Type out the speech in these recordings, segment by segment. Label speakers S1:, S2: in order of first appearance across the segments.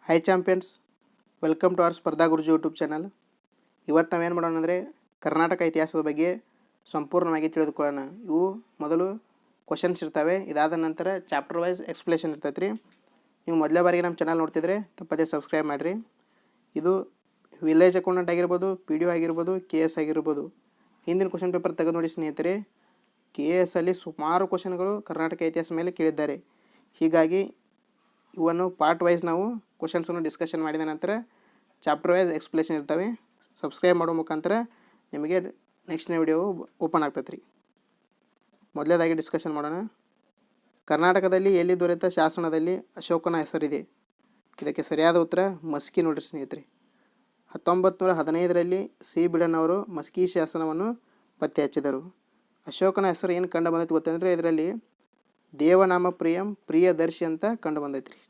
S1: Hi champions, welcome to our Spardha Guruji YouTube channel. ಇವತ್ತು ನಾವೇನು ಮಾಡೋಣ ಅಂದರೆ ಕರ್ನಾಟಕ ಇತಿಹಾಸದ ಬಗ್ಗೆ ಸಂಪೂರ್ಣವಾಗಿ ತಿಳಿದುಕೊಳ್ಳೋಣ. ಇವು ಮೊದಲು ಕ್ವಶನ್ಸ್ ಇರ್ತವೆ, ಇದಾದ ನಂತರ ಚಾಪ್ಟರ್ ವೈಸ್ ಎಕ್ಸ್ಪ್ಲೇಷನ್ ಇರ್ತೈತೆ ರೀ. ನೀವು ಮೊದಲೇ ಬಾರಿಗೆ ನಮ್ಮ ಚಾನಲ್ ನೋಡ್ತಿದ್ರೆ ತಪ್ಪದೇ ಸಬ್ಸ್ಕ್ರೈಬ್ ಮಾಡಿರಿ. ಇದು ವಿಲೇಜ್ ಅಕೌಂಟೆಂಟ್ ಆಗಿರ್ಬೋದು, ಪಿ ಡಿ ಒ ಆಗಿರ್ಬೋದು, KS ಆಗಿರ್ಬೋದು. ಹಿಂದಿನ ಕ್ವಶನ್ ಪೇಪರ್ ತೆಗೆದು ನೋಡಿ ಸ್ನೇಹಿತರೆ. KS ಅಲ್ಲಿ ಸುಮಾರು ಕ್ವಶನ್ಗಳು ಕರ್ನಾಟಕ ಇತಿಹಾಸ ಮೇಲೆ ಕೇಳಿದ್ದಾರೆ. ಹೀಗಾಗಿ ಇವನ್ನು ಪಾರ್ಟ್ ವೈಸ್ ನಾವು ಕ್ವಶನ್ಸನ್ನು ಡಿಸ್ಕಷನ್ ಮಾಡಿದ ನಂತರ ಚಾಪ್ಟರ್ ವೈಸ್ ಎಕ್ಸ್ಪ್ಲೇಷನ್ ಇರ್ತವೆ. ಸಬ್ಸ್ಕ್ರೈಬ್ ಮಾಡೋ ಮುಖಾಂತರ ನಿಮಗೆ ನೆಕ್ಸ್ಟ್ನೇ ವಿಡಿಯೋ ಓಪನ್ ಆಗ್ತೈತೆ ರೀ. ಮೊದಲೇದಾಗಿ ಡಿಸ್ಕಷನ್ ಮಾಡೋಣ. ಕರ್ನಾಟಕದಲ್ಲಿ ಎಲ್ಲಿ ದೊರೆತ ಶಾಸನದಲ್ಲಿ ಅಶೋಕನ ಹೆಸರಿದೆ? ಇದಕ್ಕೆ ಸರಿಯಾದ ಉತ್ತರ ಮಸ್ಕಿ ನೋಡ್ರಿ ಸ್ನೇಹಿತರೆ. 1915ರಲ್ಲಿ ಸಿ ಬಿಡನ್ ಅವರು ಮಸ್ಕಿ ಶಾಸನವನ್ನು ಪತ್ತೆ ಹಚ್ಚಿದರು. ಅಶೋಕನ ಹೆಸರು ಏನು ಕಂಡು ಬಂದೈತಿ ಗೊತ್ತಂದರೆ ಇದರಲ್ಲಿ ದೇವನಾಮ ಪ್ರಿಯಂ ಪ್ರಿಯದರ್ಶಿ ಅಂತ ಕಂಡು ಬಂದೈತಿ ರೀ.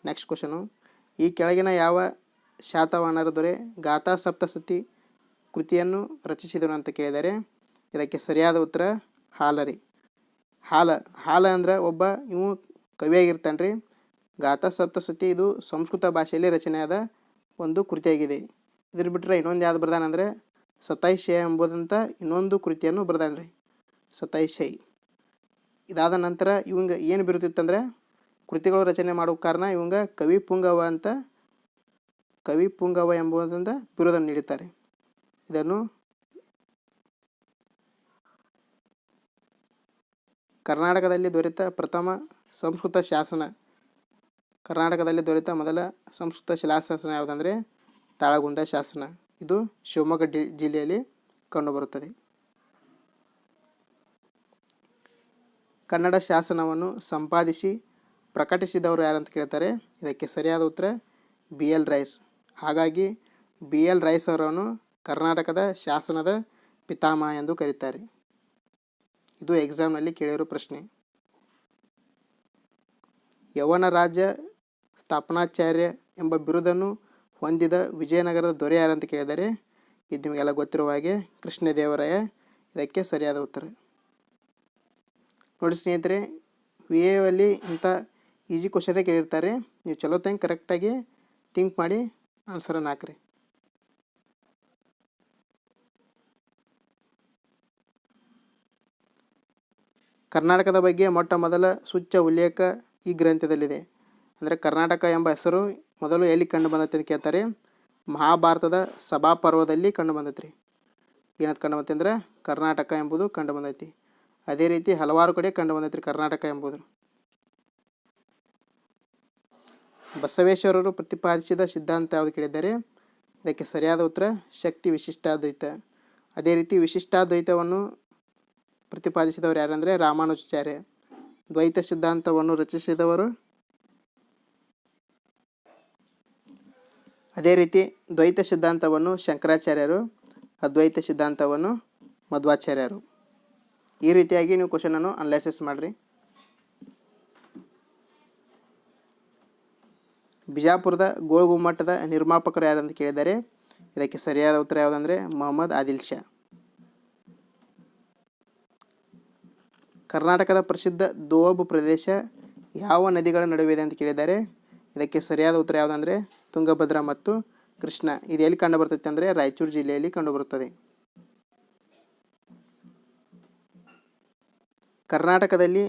S1: ನೆಕ್ಸ್ಟ್ ಕ್ವಶನು, ಈ ಕೆಳಗಿನ ಯಾವ ಶಾತವಾಹನರ ದೊರೆ ಗಾಥಾ ಸಪ್ತಸತಿ ಕೃತಿಯನ್ನು ರಚಿಸಿದನು ಅಂತ ಕೇಳಿದರೆ ಇದಕ್ಕೆ ಸರಿಯಾದ ಉತ್ತರ ಹಾಲರಿ. ಹಾಲ ಅಂದ್ರೆ ಒಬ್ಬ ಇವು ಕವಿಯಾಗಿರ್ತಾನೆ ರೀ. ಗಾಥಾ ಸಪ್ತಸತಿ ಇದು ಸಂಸ್ಕೃತ ಭಾಷೆಯಲ್ಲಿ ರಚನೆಯಾದ ಒಂದು ಕೃತಿಯಾಗಿದೆ. ಇದ್ರ ಬಿಟ್ಟರೆ ಇನ್ನೊಂದು ಯಾವ್ದು ಬರ್ದಾನಂದರೆ ಸತಾಯಿಶಯ ಎಂಬುದಂಥ ಇನ್ನೊಂದು ಕೃತಿಯನ್ನು ಬರ್ದಾನೆ ರೀ, ಸತಾಯಿಶೈ. ಇದಾದ ನಂತರ ಇವಂಗ ಏನು ಬಿರುತ್ತಿತ್ತಂದರೆ ಕೃತಿಗಳು ರಚನೆ ಮಾಡೋ ಕಾರಣ ಇವಂಗ ಕವಿ ಪುಂಗವ ಎಂಬುದರಿಂದ ಬಿರುದನ್ನು ನೀಡುತ್ತಾರೆ. ಇದನ್ನು ಕರ್ನಾಟಕದಲ್ಲಿ ದೊರೆತ ಪ್ರಥಮ ಸಂಸ್ಕೃತ ಶಾಸನ, ಕರ್ನಾಟಕದಲ್ಲಿ ದೊರೆತ ಮೊದಲ ಸಂಸ್ಕೃತ ಶಿಲಾಶಾಸನ ಯಾವುದಂದರೆ ತಾಳಗುಂದ ಶಾಸನ. ಇದು ಶಿವಮೊಗ್ಗ ಜಿಲ್ಲೆಯಲ್ಲಿ ಕಂಡುಬರುತ್ತದೆ. ಕನ್ನಡ ಶಾಸನವನ್ನು ಸಂಪಾದಿಸಿ ಪ್ರಕಟಿಸಿದವರು ಯಾರಂತ ಕೇಳ್ತಾರೆ. ಇದಕ್ಕೆ ಸರಿಯಾದ ಉತ್ತರ BL ರೈಸ್. ಹಾಗಾಗಿ BL ರೈಸ್ ಅವರನ್ನು ಕರ್ನಾಟಕದ ಶಾಸನದ ಪಿತಾಮಹ ಎಂದು ಕರೀತಾರೆ. ಇದು ಎಕ್ಸಾಮ್ನಲ್ಲಿ ಕೇಳಿರೋ ಪ್ರಶ್ನೆ. ಯವನ ರಾಜ್ಯ ಸ್ಥಾಪನಾಚಾರ್ಯ ಎಂಬ ಬಿರುದನ್ನು ಹೊಂದಿದ ವಿಜಯನಗರದ ದೊರೆ ಯಾರಂತ ಕೇಳಿದರೆ ಇದು ನಿಮಗೆಲ್ಲ ಗೊತ್ತಿರುವ ಹಾಗೆ ಕೃಷ್ಣದೇವರಾಯ. ಇದಕ್ಕೆ ಸರಿಯಾದ ಉತ್ತರ. ನೋಡಿ ಸ್ನೇಹಿತರೆ, VA ಅಲ್ಲಿ ಇಂಥ ಈಜಿ ಕ್ವಶನ್ನೇ ಕೇಳಿರ್ತಾರೆ. ನೀವು ಚಲೋ ತಂಗೆ ಕರೆಕ್ಟಾಗಿ ಥಿಂಕ್ ಮಾಡಿ ಆನ್ಸರನ್ನು ಹಾಕ್ರಿ. ಕರ್ನಾಟಕದ ಬಗ್ಗೆ ಮೊಟ್ಟ ಮೊದಲ ಸೂಚ್ಯ ಉಲ್ಲೇಖ ಈ ಗ್ರಂಥದಲ್ಲಿದೆ. ಅಂದರೆ ಕರ್ನಾಟಕ ಎಂಬ ಹೆಸರು ಮೊದಲು ಎಲ್ಲಿ ಕಂಡು ಬಂದೈತೆ ಅಂತ ಕೇಳ್ತಾರೆ. ಮಹಾಭಾರತದ ಸಭಾಪರ್ವದಲ್ಲಿ ಕಂಡು ಬಂದೈತೆ ರೀ. ಏನಂತ ಕಂಡು ಬಂದೈತೆ ಅಂದರೆ ಕರ್ನಾಟಕ ಎಂಬುದು ಕಂಡು ಬಂದೈತಿ. ಅದೇ ರೀತಿ ಹಲವಾರು ಕಡೆ ಕಂಡು ಬಂದೈತೆ ರೀ ಕರ್ನಾಟಕ ಎಂಬುದು. ಬಸವೇಶ್ವರರು ಪ್ರತಿಪಾದಿಸಿದ ಸಿದ್ಧಾಂತ ಯಾವುದು ಕೇಳಿದ್ದಾರೆ. ಇದಕ್ಕೆ ಸರಿಯಾದ ಉತ್ತರ ಶಕ್ತಿ ವಿಶಿಷ್ಟಾದ್ವೈತ. ಅದೇ ರೀತಿ ವಿಶಿಷ್ಟಾದ್ವೈತವನ್ನು ಪ್ರತಿಪಾದಿಸಿದವರು ಯಾರಂದರೆ ರಾಮಾನುಜಾಚಾರ್ಯ. ದ್ವೈತ ಸಿದ್ಧಾಂತವನ್ನು ರಚಿಸಿದವರು, ಅದೇ ರೀತಿ ದ್ವೈತ ಸಿದ್ಧಾಂತವನ್ನು ಶಂಕರಾಚಾರ್ಯರು, ಅದ್ವೈತ ಸಿದ್ಧಾಂತವನ್ನು ಮಧ್ವಾಚಾರ್ಯರು. ಈ ರೀತಿಯಾಗಿ ನೀವು ಕ್ವಶನನ್ನು ಅನಲೈಸಿಸ್ ಮಾಡಿರಿ. ಬಿಜಾಪುರದ ಗೋಲ್ ಗುಮ್ಮಟದ ನಿರ್ಮಾಪಕರು ಯಾರಂತ ಕೇಳಿದ್ದಾರೆ. ಇದಕ್ಕೆ ಸರಿಯಾದ ಉತ್ತರ ಯಾವುದಂದರೆ ಮೊಹಮ್ಮದ್ ಆದಿಲ್ ಶಾ. ಕರ್ನಾಟಕದ ಪ್ರಸಿದ್ಧ ದೋಬ್ ಪ್ರದೇಶ ಯಾವ ನದಿಗಳ ನಡುವೆ ಇದೆ ಅಂತ ಕೇಳಿದ್ದಾರೆ. ಇದಕ್ಕೆ ಸರಿಯಾದ ಉತ್ತರ ಯಾವುದಂದರೆ ತುಂಗಭದ್ರಾ ಮತ್ತು ಕೃಷ್ಣ. ಇದು ಎಲ್ಲಿ ಕಂಡು ಬರ್ತೈತೆ ಅಂದರೆ ರಾಯಚೂರು ಜಿಲ್ಲೆಯಲ್ಲಿ ಕಂಡುಬರುತ್ತದೆ. ಕರ್ನಾಟಕದಲ್ಲಿ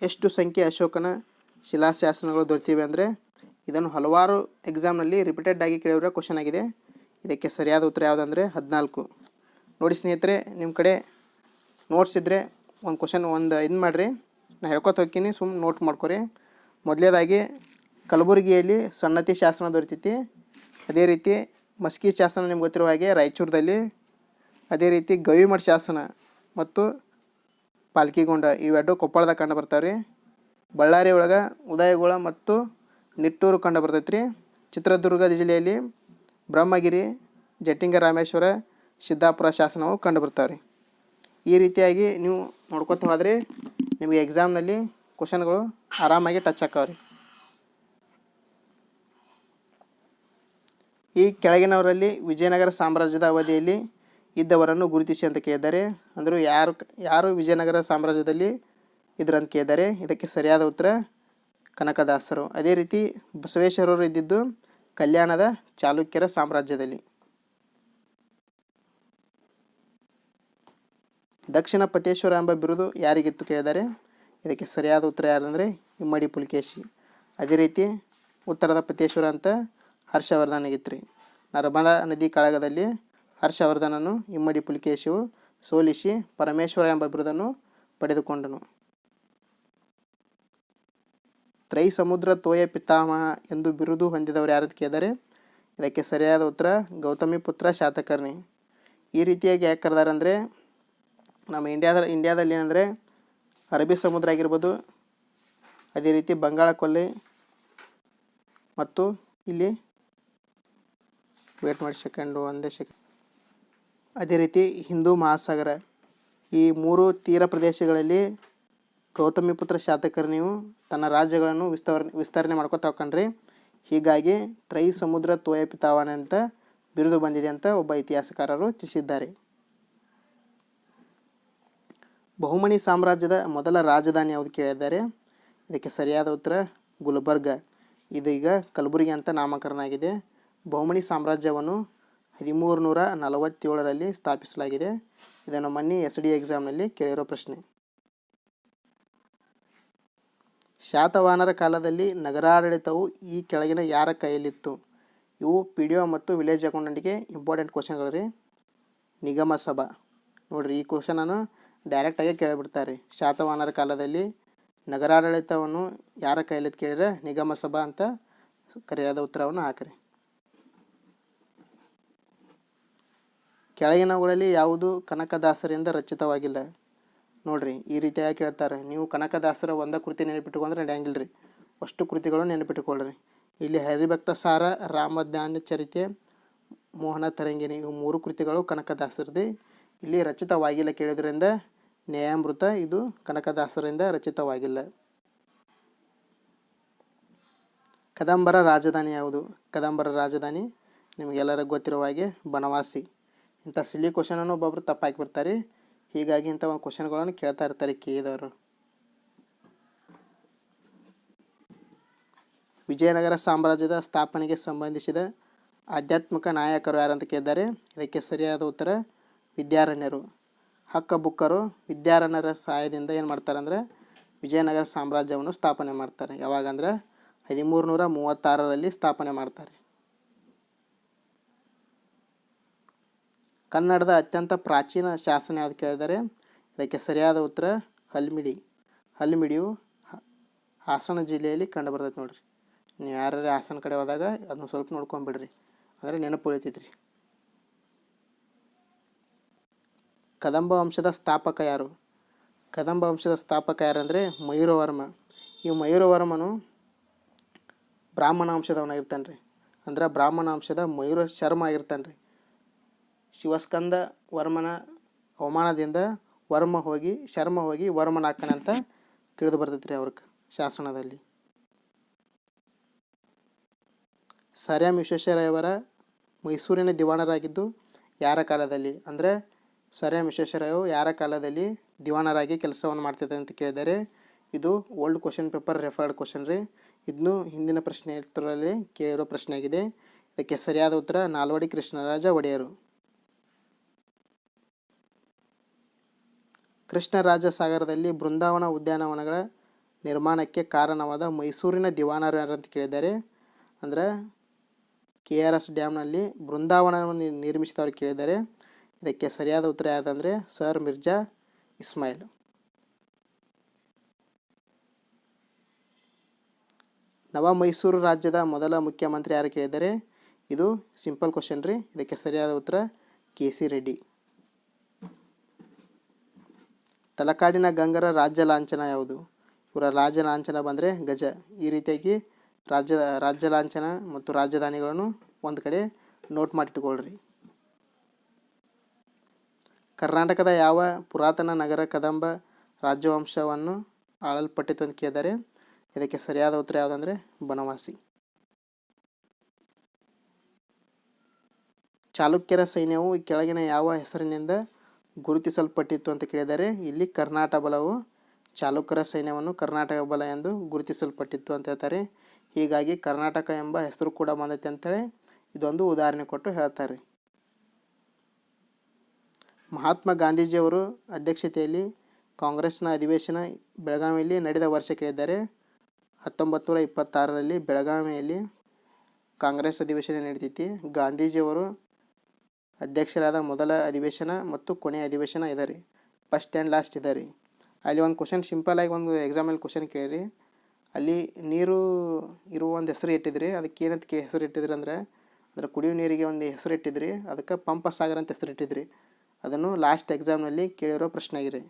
S1: ಎಷ್ಟು ಸಂಖ್ಯೆ ಅಶೋಕನ ಶಿಲಾಶಾಸನಗಳು ದೊರೆತಿವೆ ಅಂದರೆ ಇದನ್ನು ಹಲವಾರು ಎಕ್ಸಾಮ್ನಲ್ಲಿ ರಿಪೀಟೆಡ್ ಆಗಿ ಕೇಳಿರೋ ಕ್ವಶನ್ ಆಗಿದೆ. ಇದಕ್ಕೆ ಸರಿಯಾದ ಉತ್ತರ ಯಾವುದಂದರೆ 14. ನೋಡಿ ಸ್ನೇಹಿತರೆ, ನಿಮ್ಮ ಕಡೆ ನೋಟ್ಸ್ ಇದ್ದರೆ ಒಂದು ಕ್ವಶನ್ ಇದು ಮಾಡಿರಿ, ನಾನು ಹೇಳ್ಕೊತ ಹೋಗ್ತೀನಿ, ಸುಮ್ಮನೆ ನೋಟ್ ಮಾಡ್ಕೊರಿ. ಮೊದಲೇದಾಗಿ ಕಲಬುರಗಿಯಲ್ಲಿ ಸನ್ನತಿ ಶಾಸನ ದೊರೆತೈತಿ. ಅದೇ ರೀತಿ ಮಸ್ಕಿ ಶಾಸನ ನಿಮ್ಗೆ ಗೊತ್ತಿರುವ ಹಾಗೆ ರಾಯಚೂರದಲ್ಲಿ. ಅದೇ ರೀತಿ ಗವಿಮಠ ಶಾಸನ ಮತ್ತು ಪಾಲ್ಕಿಗೊಂಡ ಇವೆರಡು ಕೊಪ್ಪಳದಾಗ ಕಂಡು ಬರ್ತಾವೆ ರೀ. ಬಳ್ಳಾರಿ ಒಳಗೆ ಉದಯಗೋಳ ಮತ್ತು ನಿಟ್ಟೂರು ಕಂಡು ಬರ್ತೈತೆ ರೀ. ಚಿತ್ರದುರ್ಗ ಜಿಲ್ಲೆಯಲ್ಲಿ ಬ್ರಹ್ಮಗಿರಿ, ಜಟ್ಟಿಂಗ ರಾಮೇಶ್ವರ, ಸಿದ್ದಾಪುರ ಶಾಸನವು ಕಂಡು ಬರ್ತಾವೆ ರೀ. ಈ ರೀತಿಯಾಗಿ ನೀವು ನೋಡ್ಕೊತ ಹೋದರೆ ನಿಮಗೆ ಎಕ್ಸಾಮ್ನಲ್ಲಿ ಕ್ವಶನ್ಗಳು ಆರಾಮಾಗಿ ಟಚ್ ಆಕಾವೆ ರೀ. ಈ ಕೆಳಗಿನವರಲ್ಲಿ ವಿಜಯನಗರ ಸಾಮ್ರಾಜ್ಯದ ಅವಧಿಯಲ್ಲಿ ಇದ್ದವರನ್ನು ಗುರುತಿಸಿ ಅಂತ ಕೇಳಿದ್ದಾರೆ. ಅಂದರೂ ಯಾರು ವಿಜಯನಗರ ಸಾಮ್ರಾಜ್ಯದಲ್ಲಿ ಇದ್ರಂತ ಕೇಳಿದ್ದಾರೆ. ಇದಕ್ಕೆ ಸರಿಯಾದ ಉತ್ತರ ಕನಕದಾಸರು. ಅದೇ ರೀತಿ ಬಸವೇಶ್ವರರು ಇದ್ದಿದ್ದು ಕಲ್ಯಾಣದ ಚಾಲುಕ್ಯರ ಸಾಮ್ರಾಜ್ಯದಲ್ಲಿ. ದಕ್ಷಿಣ ಪತೇಶ್ವರ ಎಂಬ ಬಿರುದು ಯಾರಿಗಿತ್ತು ಕೇಳಿದರೆ ಇದಕ್ಕೆ ಸರಿಯಾದ ಉತ್ತರ ಯಾರಂದರೆ ಇಮ್ಮಡಿ ಪುಲಿಕೇಶಿ. ಅದೇ ರೀತಿ ಉತ್ತರದ ಪತೇಶ್ವರ ಅಂತ ಹರ್ಷವರ್ಧನಿಗಿತ್ತು ರೀ. ನರ್ಮದಾ ನದಿ ಕಾಳಗದಲ್ಲಿ ಹರ್ಷವರ್ಧನನು ಇಮ್ಮಡಿ ಪುಲಿಕೇಶಿಯು ಸೋಲಿಸಿ ಪರಮೇಶ್ವರ ಎಂಬ ಬಿರುದನ್ನು ಪಡೆದುಕೊಂಡನು. ತ್ರೈ ಸಮುದ್ರ ತೋಯ ಪಿತಾಮಹ ಎಂದು ಬಿರುದು ಹೊಂದಿದವರು ಯಾರಂತ ಕೇಳಿದರೆ ಇದಕ್ಕೆ ಸರಿಯಾದ ಉತ್ತರ ಗೌತಮಿ ಪುತ್ರ ಶಾತಕರ್ಣಿ. ಈ ರೀತಿಯಾಗಿ ಯಾಕೆ ಕರೆದಾರೆ ಅಂದರೆ ನಮ್ಮ ಇಂಡಿಯಾದಲ್ಲಿ ಏನಂದರೆ ಅರಬ್ಬಿ ಸಮುದ್ರ ಆಗಿರ್ಬೋದು, ಅದೇ ರೀತಿ ಬಂಗಾಳ ಕೊಲ್ಲಿ ಮತ್ತು ಇಲ್ಲಿ ಒಂದೇ ಸೆಕೆಂಡ್ ಅದೇ ರೀತಿ ಹಿಂದೂ ಮಹಾಸಾಗರ, ಈ 3 ತೀರ ಪ್ರದೇಶಗಳಲ್ಲಿ ಗೌತಮಿ ಪುತ್ರ ಶಾತಕರ್ಣಿಯು ತನ್ನ ರಾಜ್ಯಗಳನ್ನು ವಿಸ್ತರಣೆ ಮಾಡ್ಕೊತಾ ಹೋಗ್ಕಂಡ್ರಿ. ಹೀಗಾಗಿ ತ್ರೈ ಸಮುದ್ರ ತೋಯ ಪಿತಾಮಹ ಅಂತ ಬಿರುದು ಬಂದಿದೆ ಅಂತ ಒಬ್ಬ ಇತಿಹಾಸಕಾರರು ತಿಳಿಸಿದ್ದಾರೆ. ಬಹುಮನಿ ಸಾಮ್ರಾಜ್ಯದ ಮೊದಲ ರಾಜಧಾನಿ ಯಾವುದು ಕೇಳಿದ್ದಾರೆ ಇದಕ್ಕೆ ಸರಿಯಾದ ಉತ್ತರ ಗುಲ್ಬರ್ಗ. ಇದೀಗ ಕಲಬುರಗಿ ಅಂತ ನಾಮಕರಣ ಆಗಿದೆ. ಬಹುಮನಿ ಸಾಮ್ರಾಜ್ಯವನ್ನು 1347ರಲ್ಲಿ ಸ್ಥಾಪಿಸಲಾಗಿದೆ. ಇದನ್ನು ಮೊನ್ನೆ SD ಎಕ್ಸಾಮ್ನಲ್ಲಿ ಕೇಳಿರೋ ಪ್ರಶ್ನೆ. ಶಾತವಾಹನರ ಕಾಲದಲ್ಲಿ ನಗರಾಡಳಿತವು ಈ ಕೆಳಗಿನ ಯಾರ ಕೈಯಲ್ಲಿತ್ತು? ಇವು PDO ಮತ್ತು ವಿಲೇಜ್ ಅಕೌಂಟೆಂಟ್ಗೆ ಇಂಪಾರ್ಟೆಂಟ್ ಕ್ವಶನ್ಗಳು ರೀ. ನಿಗಮ ಸಭಾ ನೋಡಿರಿ, ಈ ಕ್ವಶನನ್ನು ಡೈರೆಕ್ಟಾಗಿ ಕೇಳಿಬಿಡ್ತಾರೆ. ಶಾತವಾಹನರ ಕಾಲದಲ್ಲಿ ನಗರಾಡಳಿತವನ್ನು ಯಾರ ಕೈಯಲ್ಲಿತ್ತು ಕೇಳಿದ್ರೆ ನಿಗಮ ಸಭಾ ಅಂತ ಸರಿಯಾದ ಉತ್ತರವನ್ನು ಹಾಕಿರಿ. ಕೆಳಗಿನವುಗಳಲ್ಲಿ ಯಾವುದು ಕನಕದಾಸರಿಂದ ರಚಿತವಾಗಿಲ್ಲ? ನೋಡಿರಿ, ಈ ರೀತಿಯಾಗಿ ಕೇಳ್ತಾರೆ. ನೀವು ಕನಕದಾಸರ ಒಂದ ಕೃತಿ ನೆನಪಿಟ್ಟುಕೊಂಡ್ರೆ ನಡೆಯಂಗಿಲ್ಲ ರೀ, ಅಷ್ಟು ಕೃತಿಗಳು ನೆನಪಿಟ್ಟುಕೊಳ್ಳ್ರಿ. ಇಲ್ಲಿ ಹರಿಭಕ್ತ ಸಾರ, ರಾಮಜ್ಞಾನ ಚರಿತೆ, ಮೋಹನ ತರಂಗಿಣಿ ಇವು 3 ಕೃತಿಗಳು ಕನಕದಾಸರದೇ. ಇಲ್ಲಿ ರಚಿತವಾಗಿಲ್ಲ ಕೇಳಿದ್ರಿಂದ ನ್ಯಾಯಾಮೃತ ಇದು ಕನಕದಾಸರಿಂದ ರಚಿತವಾಗಿಲ್ಲ. ಕದಂಬರ ರಾಜಧಾನಿ ಯಾವುದು? ಕದಂಬರ ರಾಜಧಾನಿ ನಿಮಗೆಲ್ಲರಿಗೂ ಗೊತ್ತಿರುವ ಹಾಗೆ ಬನವಾಸಿ. ಇಂಥ ಸಿಲಿ ಕ್ವಶನನ್ನು ಒಬ್ಬೊಬ್ರು ತಪ್ಪಾಕಿ ಬರ್ತಾರೆ. ಹೀಗಾಗಿ ಇಂಥ ಒಂದು ಕ್ವಶನ್ಗಳನ್ನು ಕೇಳ್ತಾ ಇರ್ತಾರೆ ಕೇಳಿದವರು. ವಿಜಯನಗರ ಸಾಮ್ರಾಜ್ಯದ ಸ್ಥಾಪನೆಗೆ ಸಂಬಂಧಿಸಿದ ಆಧ್ಯಾತ್ಮಿಕ ನಾಯಕರು ಯಾರಂತ ಕೇಳಿದ್ದಾರೆ. ಇದಕ್ಕೆ ಸರಿಯಾದ ಉತ್ತರ ವಿದ್ಯಾರಣ್ಯರು. ಹಕ್ಕಬುಕ್ಕರು ವಿದ್ಯಾರಣ್ಯರ ಸಹಾಯದಿಂದ ಏನು ಮಾಡ್ತಾರೆ ಅಂದರೆ ವಿಜಯನಗರ ಸಾಮ್ರಾಜ್ಯವನ್ನು ಸ್ಥಾಪನೆ ಮಾಡ್ತಾರೆ. ಯಾವಾಗಂದ್ರೆ 1336ರಲ್ಲಿ ಸ್ಥಾಪನೆ ಮಾಡ್ತಾರೆ. ಕನ್ನಡದ ಅತ್ಯಂತ ಪ್ರಾಚೀನ ಶಾಸನ ಯಾವುದು ಕೇಳಿದರೆ ಇದಕ್ಕೆ ಸರಿಯಾದ ಉತ್ತರ ಹಲ್ಮಿಡಿ. ಹಲ್ಮಿಡಿಯು ಹಾಸನ ಜಿಲ್ಲೆಯಲ್ಲಿ ಕಂಡು ಬರ್ತೈತೆ ನೋಡ್ರಿ. ನೀವು ಯಾರ್ಯಾರು ಹಾಸನ ಕಡೆ ಹೋದಾಗ ಅದನ್ನು ಸ್ವಲ್ಪ ನೋಡ್ಕೊಂಬಿಡ್ರಿ, ಅಂದರೆ ನೆನಪು ಉಳಿತೈತ್ರಿ. ಕದಂಬ ವಂಶದ ಸ್ಥಾಪಕ ಯಾರು? ಕದಂಬ ವಂಶದ ಸ್ಥಾಪಕ ಯಾರಂದರೆ ಮಯೂರವರ್ಮ. ಈ ಮಯೂರವರ್ಮನು ಬ್ರಾಹ್ಮಣ ವಂಶದವನಾಗಿರ್ತಾನೆ ರೀ. ಅಂದ್ರೆ ಬ್ರಾಹ್ಮಣ ವಂಶದ ಮಯೂರ ಶರ್ಮ ಆಗಿರ್ತಾನೆ ರೀ. ಶಿವಸ್ಕಂದ ವರ್ಮನ ಅವಮಾನದಿಂದ ಶರ್ಮ ಹೋಗಿ ವರ್ಮನಾಕ್ಕನೆ ಅಂತ ತಿಳಿದು ಬರ್ತೈತೆ ರೀ ಅವ್ರಿಗೆ ಶಾಸನದಲ್ಲಿ. ಸರ್ ಎಂ ವಿಶ್ವೇಶ್ವರಯ್ಯವರ ಮೈಸೂರಿನ ದಿವಾನರಾಗಿದ್ದು ಯಾರ ಕಾಲದಲ್ಲಿ? ಅಂದರೆ ಸರ್ ಎಂ ವಿಶ್ವೇಶ್ವರಯ್ಯವು ಯಾರ ಕಾಲದಲ್ಲಿ ದಿವಾನರಾಗಿ ಕೆಲಸವನ್ನು ಮಾಡ್ತಿದ್ದೆ ಅಂತ ಕೇಳಿದರೆ ಇದು old question paper referred question ರೀ. ಇದನ್ನು ಹಿಂದಿನ ಪ್ರಶ್ನೆಯಲ್ಲಿ ಕೇಳಿರೋ ಪ್ರಶ್ನೆ ಆಗಿದೆ. ಇದಕ್ಕೆ ಸರಿಯಾದ ಉತ್ತರ ನಾಲ್ವಡಿ ಕೃಷ್ಣರಾಜ ಒಡೆಯರು. ಕೃಷ್ಣರಾಜ ಸಾಗರದಲ್ಲಿ ಬೃಂದಾವನ ಉದ್ಯಾನವನಗಳ ನಿರ್ಮಾಣಕ್ಕೆ ಕಾರಣವಾದ ಮೈಸೂರಿನ ದಿವಾನರು ಯಾರಂತ ಕೇಳಿದ್ದಾರೆ. ಅಂದರೆ KRS ಡ್ಯಾಮ್ನಲ್ಲಿ ಬೃಂದಾವನವನ್ನು ನಿರ್ಮಿಸಿದವರು ಕೇಳಿದ್ದಾರೆ. ಇದಕ್ಕೆ ಸರಿಯಾದ ಉತ್ತರ ಯಾವುದಂದರೆ ಸರ್ ಮಿರ್ಜಾ ಇಸ್ಮಾಯಿಲ್. ನವ ಮೈಸೂರು ರಾಜ್ಯದ ಮೊದಲ ಮುಖ್ಯಮಂತ್ರಿ ಯಾರು ಕೇಳಿದ್ದಾರೆ. ಇದು ಸಿಂಪಲ್ ಕ್ವಶನ್ ರೀ. ಇದಕ್ಕೆ ಸರಿಯಾದ ಉತ್ತರ KC ರೆಡ್ಡಿ. ತಲಕಾಡಿನ ಗಂಗರ ರಾಜ್ಯ ಲಾಂಛನ ಯಾವುದು? ಇವರ ರಾಜ್ಯ ಲಾಂಛನ ಬಂದರೆ ಗಜ. ಈ ರೀತಿಯಾಗಿ ರಾಜ್ಯ ಲಾಂಛನ ಮತ್ತು ರಾಜಧಾನಿಗಳನ್ನು ಒಂದು ಕಡೆ ನೋಟ್ ಮಾಡಿಟ್ಟುಕೊಳ್ಳ್ರಿ. ಕರ್ನಾಟಕದ ಯಾವ ಪುರಾತನ ನಗರ ಕದಂಬ ರಾಜವಂಶವನ್ನು ಆಳಲ್ಪಟ್ಟಿತು ಅಂತ ಕೇಳಿದ್ದಾರೆ. ಇದಕ್ಕೆ ಸರಿಯಾದ ಉತ್ತರ ಯಾವುದಂದರೆ ಬನವಾಸಿ. ಚಾಲುಕ್ಯರ ಸೈನ್ಯವು ಈ ಕೆಳಗಿನ ಯಾವ ಹೆಸರಿನಿಂದ ಗುರುತಿಸಲ್ಪಟ್ಟಿತ್ತು ಅಂತ ಕೇಳಿದರೆ ಇಲ್ಲಿ ಕರ್ನಾಟ ಬಲವು ಚಾಲುಕ್ಯರ ಸೈನ್ಯವನ್ನು ಕರ್ನಾಟಕ ಬಲ ಎಂದು ಗುರುತಿಸಲ್ಪಟ್ಟಿತ್ತು ಅಂತ ಹೇಳ್ತಾರೆ. ಹೀಗಾಗಿ ಕರ್ನಾಟಕ ಎಂಬ ಹೆಸರು ಕೂಡ ಬಂದೈತೆ ಅಂತೇಳಿ ಇದೊಂದು ಉದಾಹರಣೆ ಕೊಟ್ಟು ಹೇಳ್ತಾರೆ. ಮಹಾತ್ಮ ಗಾಂಧೀಜಿಯವರು ಅಧ್ಯಕ್ಷತೆಯಲ್ಲಿ ಕಾಂಗ್ರೆಸ್ನ ಅಧಿವೇಶನ ಬೆಳಗಾವಿಯಲ್ಲಿ ನಡೆದ ವರ್ಷ ಕೇಳಿದ್ದಾರೆ. 1926ರಲ್ಲಿ ಬೆಳಗಾವಿಯಲ್ಲಿ ಕಾಂಗ್ರೆಸ್ ಅಧಿವೇಶನ ನಡೀತೈತಿ. ಗಾಂಧೀಜಿಯವರು ಅಧ್ಯಕ್ಷರಾದ ಮೊದಲ ಅಧಿವೇಶನ ಮತ್ತು ಕೊನೆಯ ಅಧಿವೇಶನ ಇದೆ ರೀ. ಫಸ್ಟ್ ಆ್ಯಂಡ್ ಲಾಸ್ಟ್ ಇದೆ ರೀ. ಅಲ್ಲಿ ಒಂದು ಕ್ವಶನ್ ಸಿಂಪಲಾಗಿ ಒಂದು ಎಕ್ಸಾಮಲ್ಲಿ ಕ್ವಶನ್ ಕೇಳಿರಿ. ಅಲ್ಲಿ ನೀರು ಇರುವ ಒಂದು ಹೆಸರು ಇಟ್ಟಿದ್ರಿ. ಅದಕ್ಕೆ ಏನಂತ ಹೆಸರು ಇಟ್ಟಿದ್ರಿ ಅಂದ್ರೆ ಕುಡಿಯೋ ನೀರಿಗೆ ಒಂದು ಹೆಸರು ಇಟ್ಟಿದ್ರಿ. ಅದಕ್ಕೆ ಪಂಪ ಸಾಗರ ಅಂತ ಹೆಸರು ಇಟ್ಟಿದ್ರಿ. ಅದನ್ನು ಲಾಸ್ಟ್ ಎಕ್ಸಾಮ್ನಲ್ಲಿ ಕೇಳಿರೋ ಪ್ರಶ್ನೆ ಆಗಿರಿ.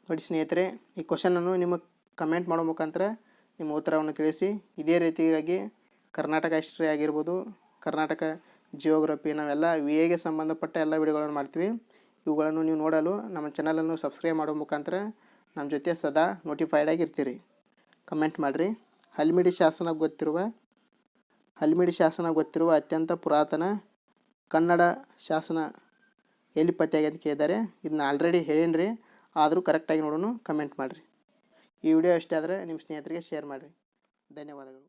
S1: ನೋಡಿ ಸ್ನೇಹಿತರೆ, ಈ ಕ್ವಶನನ್ನು ನಿಮಗೆ ಕಮೆಂಟ್ ಮಾಡೋ ಮುಖಾಂತರ ನಿಮ್ಮ ಉತ್ತರವನ್ನು ತಿಳಿಸಿ. ಇದೇ ರೀತಿಯಾಗಿ ಕರ್ನಾಟಕ ಹಿಸ್ಟ್ರಿ ಆಗಿರ್ಬೋದು, ಕರ್ನಾಟಕ ಜಿಯೋಗ್ರಫಿ, ನಾವೆಲ್ಲ ವಿಎಗೆ ಸಂಬಂಧಪಟ್ಟ ಎಲ್ಲ ವಿಡಿಯೋಗಳನ್ನು ಮಾಡ್ತೀವಿ. ಇವುಗಳನ್ನು ನೀವು ನೋಡಲು ನಮ್ಮ ಚಾನಲನ್ನು ಸಬ್ಸ್ಕ್ರೈಬ್ ಮಾಡೋ ಮುಖಾಂತರ ನಮ್ಮ ಜೊತೆ ಸದಾ ನೋಟಿಫೈಡ್ ಆಗಿರ್ತೀರಿ. ಕಮೆಂಟ್ ಮಾಡಿರಿ. ಹಲ್ಮಿಡಿ ಶಾಸನ ಗೊತ್ತಿರುವ ಅತ್ಯಂತ ಪುರಾತನ ಕನ್ನಡ ಶಾಸನ ಎಲ್ಲಿ ಪತ್ತೆಯಾಗಿದೆ ಅಂತ ಕೇಳಿದ್ದಾರೆ. ಇದನ್ನ ಆಲ್ರೆಡಿ ಹೇಳೀನಿ ರೀ, ಆದರೂ ಕರೆಕ್ಟಾಗಿ ನೋಡೋಣ. ಕಮೆಂಟ್ ಮಾಡಿರಿ. ಈ ವಿಡಿಯೋ ಇಷ್ಟ ಆದರೆ ನಿಮ್ಮ ಸ್ನೇಹಿತರಿಗೆ ಶೇರ್ ಮಾಡಿರಿ. ಧನ್ಯವಾದಗಳು.